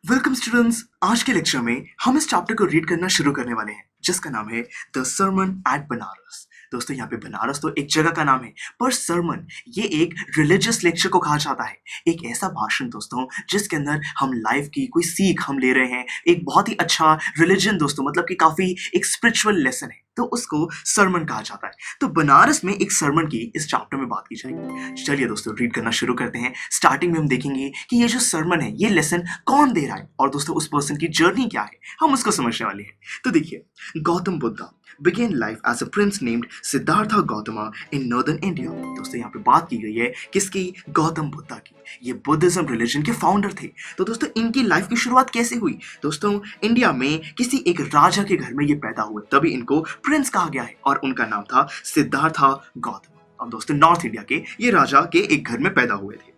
Welcome students. आज के lecture में हम इस चैप्टर को रीड करना शुरू करने वाले हैं जिसका नाम है द सरमन एट बनारस। दोस्तों यहाँ पे बनारस तो एक जगह का नाम है, पर सरमन ये एक रिलीजियस लेक्चर को कहा जाता है। एक ऐसा भाषण दोस्तों जिसके अंदर हम लाइफ की कोई सीख हम ले रहे हैं, एक बहुत ही अच्छा रिलीजन दोस्तों, मतलब कि काफी एक स्पिरिचुअल लेसन है, तो उसको सरमन कहा जाता है। तो बनारस में एक सरमन की इस चैप्टर में बात की जाएगी। चलिए दोस्तों रीड करना शुरू करते हैं। स्टार्टिंग में हम देखेंगे कि ये जो सरमन है ये लेसन कौन दे रहा है और दोस्तों उस पर्सन की जर्नी क्या है, हम उसको समझने वाले हैं। तो देखिए, Gautam Buddha began life as a prince named Siddhartha Gautama in northern India। दोस्तों यहाँ पे बात की गई है किसकी? गौतम बुद्धा की। ये बुद्धिज्म रिलीजन के फाउंडर थे। तो दोस्तों इनकी लाइफ की शुरुआत कैसे हुई? दोस्तों इंडिया में किसी एक राजा के घर में ये पैदा हुए, तभी इनको प्रिंस कहा गया है और उनका नाम था सिद्धार्था गौतम। अब दोस्तों नॉर्थ इंडिया के ये राजा के एक घर में पैदा हुए थे।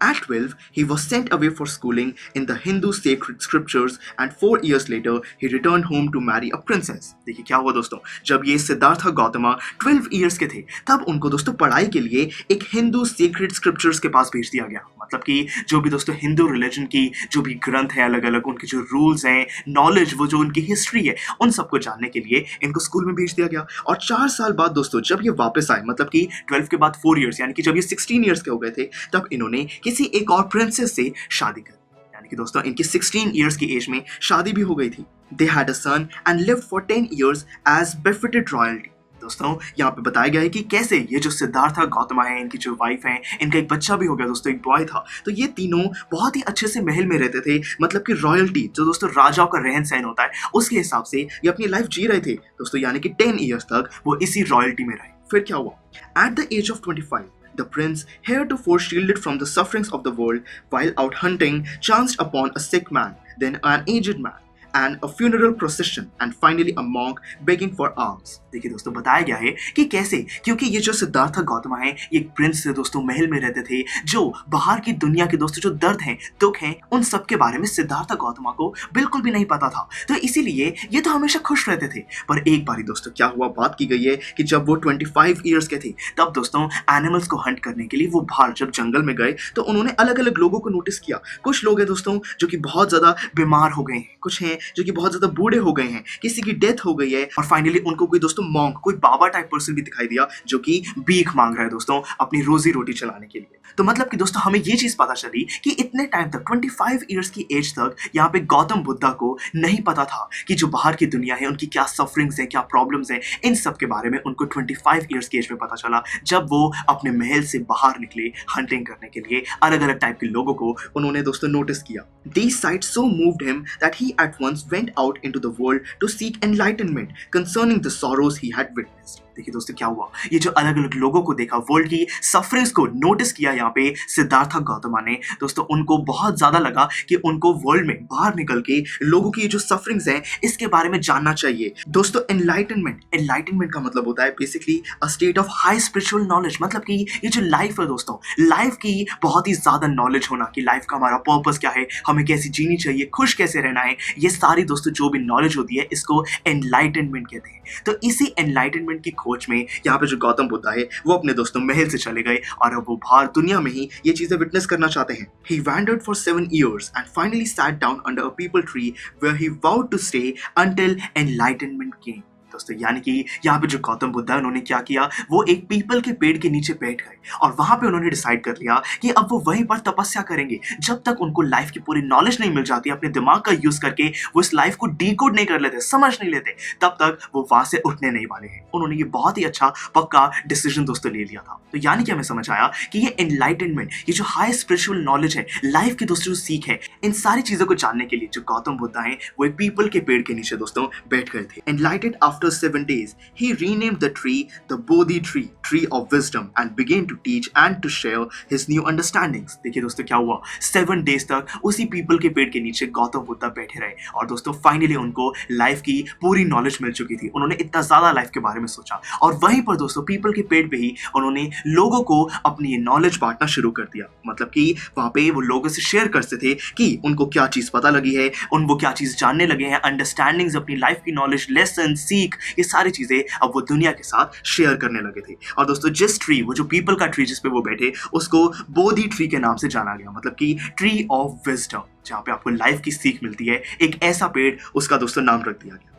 At 12, he was sent away for schooling in the Hindu sacred scriptures and 4 years later, he returned home to marry a princess। देखिए क्या हुआ दोस्तों, जब ये सिद्धार्थ गौतम 12 इयर्स के थे तब उनको दोस्तों पढ़ाई के लिए एक हिंदू सीक्रेट स्क्रिप्चर्स के पास भेज दिया गया। मतलब कि जो भी दोस्तों हिंदू रिलीजन की जो भी ग्रंथ है, अलग अलग उनके जो रूल्स हैं, नॉलेज, वो जो उनकी हिस्ट्री है, उन सबको जानने के लिए इनको स्कूल में भेज दिया गया। और 4 साल बाद दोस्तों जब ये वापस आए, मतलब कि 12 के बाद 4 इयर्स, यानी कि जब ये 16 इयर्स के हो गए थे, तब इन्होंने किसी एक और प्रिंसेस से शादी कर दी। यानी कि दोस्तों इनकी 16 इयर्स की एज में शादी भी हो गई थी। They had a son and lived for 10 years as befitted royalty। दोस्तों यहाँ पे बताया गया है कि कैसे ये जो सिद्धार्थ गौतम है, इनकी जो वाइफ है, इनका एक बच्चा भी हो गया दोस्तों, एक बॉय था। तो ये तीनों बहुत ही अच्छे से महल में रहते थे, मतलब कि रॉयल्टी जो दोस्तों राजाओं का रहन सहन होता है उसके हिसाब से ये अपनी लाइफ जी रहे थे दोस्तों, यानी कि 10 इयर्स तक वो इसी रॉयल्टी में रहे। फिर क्या हुआ? At the age of 25, the prince, heretofore shielded from the sufferings of the world while out hunting, chanced upon a sick man, then an aged man, and a funeral procession, and finally a monk begging for alms। देखिए दोस्तों बताया गया है कि कैसे, क्योंकि ये जो सिद्धार्थ गौतम है ये एक प्रिंस थे दोस्तों, महल में रहते थे, जो बाहर की दुनिया के दोस्तों जो दर्द हैं, दुख हैं, उन सब के बारे में सिद्धार्थ गौतम को बिल्कुल भी नहीं पता था। तो इसीलिए ये तो हमेशा खुश रहते थे। पर एक बारी दोस्तों क्या हुआ, बात की गई है कि जब वो 25 इयर्स के थे तब दोस्तों एनिमल्स को हंट करने के लिए वो बाहर जब जंगल में गए तो उन्होंने अलग अलग लोगों को नोटिस किया। कुछ लोग हैं दोस्तों जो कि बहुत ज्यादा बीमार हो गए हैं, कुछ हैं जो कि बहुत ज्यादा बूढ़े हो गए हैं, किसी की डेथ हो गई है, और फाइनली उनको कोई दोस्तों मॉन्क, कोई बाबा टाइप पर्सन भी दिखाई दिया जो कि भीख मांग रहा है दोस्तों अपनी रोजी रोटी चलाने के लिए। तो मतलब कि दोस्तों हमें ये चीज पता चली कि इतने टाइम तक 25 इयर्स की एज तक यहाँ पे गौतम बुद्धा को नहीं पता था कि जो बाहर की दुनिया है उनकी क्या सफरिंग्स है, क्या प्रॉब्लम्स है, इन सब के बारे में उनको 25 इयर्स की एज में पता चला, जब वो अपने महल से बाहर निकले हंटिंग करने के लिए। अलग अलग टाइप के लोगों को उन्होंने दोस्तों नोटिस किया। These sights so moved him that he at once went out into the world to seek enlightenment concerning the sorrows he had witnessed। देखिए दोस्तों क्या हुआ, ये जो अलग अलग लोगों को देखा, वर्ल्ड की सफरिंग्स को नोटिस किया यहाँ पे सिद्धार्थ गौतम ने दोस्तों, उनको बहुत ज्यादा लगा कि उनको वर्ल्ड में बाहर निकल के लोगों की ये जो सफरिंग्स हैं इसके बारे में जानना चाहिए। दोस्तों एनलाइटनमेंट का मतलब होता है basically a state of high spiritual knowledge. मतलब कि ये जो लाइफ है दोस्तों, लाइफ की बहुत ही ज्यादा नॉलेज होना कि लाइफ का हमारा पर्पस क्या है, हमें कैसी जीनी चाहिए, खुश कैसे रहना है, ये सारी दोस्तों जो भी नॉलेज होती है इसको एनलाइटनमेंट कहते हैं। तो इसी एनलाइटनमेंट की खोज में यहाँ पे जो गौतम बुद्धा है वो अपने दोस्तों महल से चले गए और अब वो बाहर दुनिया में ही ये चीजें विटनेस करना चाहते हैं। He wandered for 7 years and finally sat down under a peepal tree where he vowed to stay until enlightenment came। दोस्तों यानी कि यहाँ पे जो गौतम बुद्ध है उन्होंने क्या किया, वो एक पीपल के पेड़ के नीचे बैठ गए और वहां पे उन्होंने डिसाइड कर लिया कि अब वो वहीं पर तपस्या करेंगे जब तक उनको लाइफ की पूरी नॉलेज नहीं मिल जाती, अपने दिमाग का यूज करके वो इस लाइफ को डीकोड नहीं कर लेते, समझ नहीं लेते, तब तक वो वहां से उठने नहीं वाले हैं। उन्होंने ये बहुत ही अच्छा पक्का डिसीजन दोस्तों ले लिया था। तो यानी कि हमें समझ आया कि ये एनलाइटनमेंट, ये जो हाई स्पिरिचुअल नॉलेज है, लाइफ की दोस्तों सीख है, इन सारी चीजों को जानने के लिए जो गौतम बुद्ध है वो एक पीपल के पेड़ के नीचे दोस्तों बैठ गए थे। एनलाइटेड after 7 days, he renamed the tree the Bodhi tree, tree of wisdom, and began to teach and to share his new understandings। देखिए दोस्तों क्या हुआ, 7 days तक उसी पीपल के पेड़ के नीचे गौतम बुद्ध बैठे रहे और दोस्तों फाइनली उनको लाइफ की पूरी नॉलेज मिल चुकी थी। उन्होंने इतना ज्यादा लाइफ के बारे में सोचा और वहीं पर दोस्तों पीपल के पेड़ पे ही उन्होंने लोगों को अपनी ये नॉलेज बांटना शुरू कर दिया। मतलब कि वहां पे वो लोगों से शेयर करते थे कि उनको क्या चीज पता लगी है, वो क्या चीज जानने लगे हैं, अंडरस्टैंडिंग्स, अपनी लाइफ की नॉलेज, लेसन, सीख, सीख, ये सारी चीजें अब वो दुनिया के साथ शेयर करने लगे थे। और दोस्तों जिस ट्री, वो जो पीपल का ट्री जिस पे वो बैठे, उसको बोधि ट्री के नाम से जाना गया, मतलब कि ट्री ऑफ विजडम, जहाँ पे आपको लाइफ की सीख मिलती है। एक ऐसा पेड़, उसका दोस्तों नाम रख दिया गया।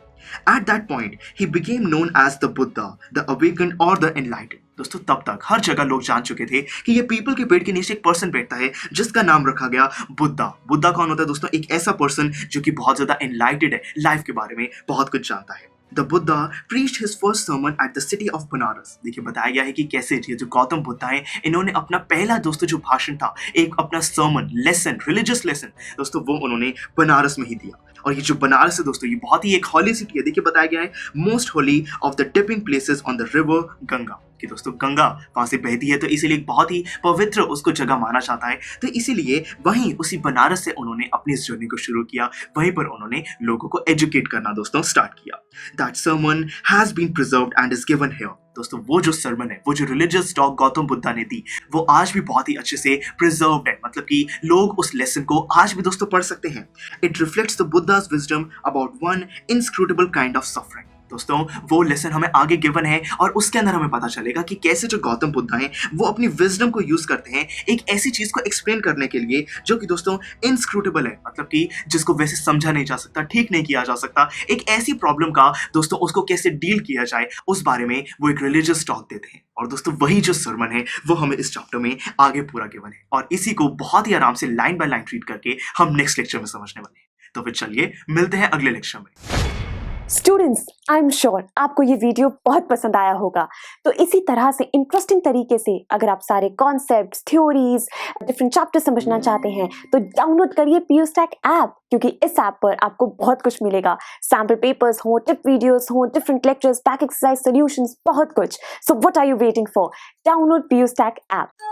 At that point, he became known as the Buddha, the awakened or the enlightened. दोस्तों तब तक हर जगह लोग जान चुके थे कि ये पीपल के पेड़ के नीचे एक पर्सन बैठता है जिसका नाम रखा गया बुद्धा। बुद्धा कौन होता है दोस्तों? एक ऐसा पर्सन जो कि बहुत ज्यादा एनलाइटेड है, लाइफ के बारे में बहुत कुछ जानता है। The Buddha preached his first sermon at the city of Banaras. देखिए बताया गया है कि कैसे ये जो गौतम बुद्धा है, इन्होंने अपना पहला दोस्तों जो भाषण था, एक अपना सर्मन, लेसन, रिलीजियस लेसन दोस्तों, वो उन्होंने बनारस में ही दिया। और ये जो बनारस है दोस्तों, ये बहुत ही एक हॉली सिटी है। देखिए बताया गया है most Holi of the tipping places on the river Ganga, कि दोस्तों गंगा वहां से बहती है, तो इसीलिए बहुत ही पवित्र उसको जगह माना जाता है। तो इसीलिए वहीं उसी बनारस से उन्होंने अपनी इस जर्नी को शुरू किया। वहीं पर उन्होंने लोगों को एजुकेट करना दोस्तों स्टार्ट किया। That sermon has been preserved and is given here. दोस्तों वो जो सर्मन है, वो जो रिलीजियस टॉक गौतम बुद्धा ने दी, वो आज भी बहुत ही अच्छे से प्रिजर्व्ड है, मतलब कि लोग उस लेसन को आज भी दोस्तों पढ़ सकते हैं। It reflects the Buddha's wisdom about one inscrutable kind of suffering. दोस्तों वो लेसन हमें आगे गिवन है और उसके अंदर हमें पता चलेगा कि कैसे जो गौतम बुद्धा हैं वो अपनी विजडम को यूज करते हैं एक ऐसी चीज को एक्सप्लेन करने के लिए जो कि दोस्तों इनस्क्रूटेबल है, मतलब कि जिसको वैसे समझा नहीं जा सकता, ठीक नहीं किया जा सकता। एक ऐसी प्रॉब्लम का दोस्तों उसको कैसे डील किया जाए, उस बारे में वो एक रिलीजियस टॉक देते हैं। और दोस्तों वही जो सर्मन है वो हमें इस चैप्टर में आगे पूरा गिवन है, और इसी को बहुत ही आराम से लाइन बाय लाइन ट्रीट करके हम नेक्स्ट लेक्चर में समझने वाले हैं। तो फिर चलिए मिलते हैं अगले लेक्चर में। स्टूडेंट्स, आई एम श्योर आपको ये वीडियो बहुत पसंद आया होगा। तो इसी तरह से इंटरेस्टिंग तरीके से अगर आप सारे कॉन्सेप्ट्स, थ्योरीज, डिफरेंट चैप्टर समझना चाहते हैं तो डाउनलोड करिए PureStack ऐप, क्योंकि इस ऐप पर आपको बहुत कुछ मिलेगा। सैम्पल पेपर्स हो, टिप वीडियोस हो, different lectures, back exercise solutions, बहुत कुछ। So what are you waiting for? Download PureStack app.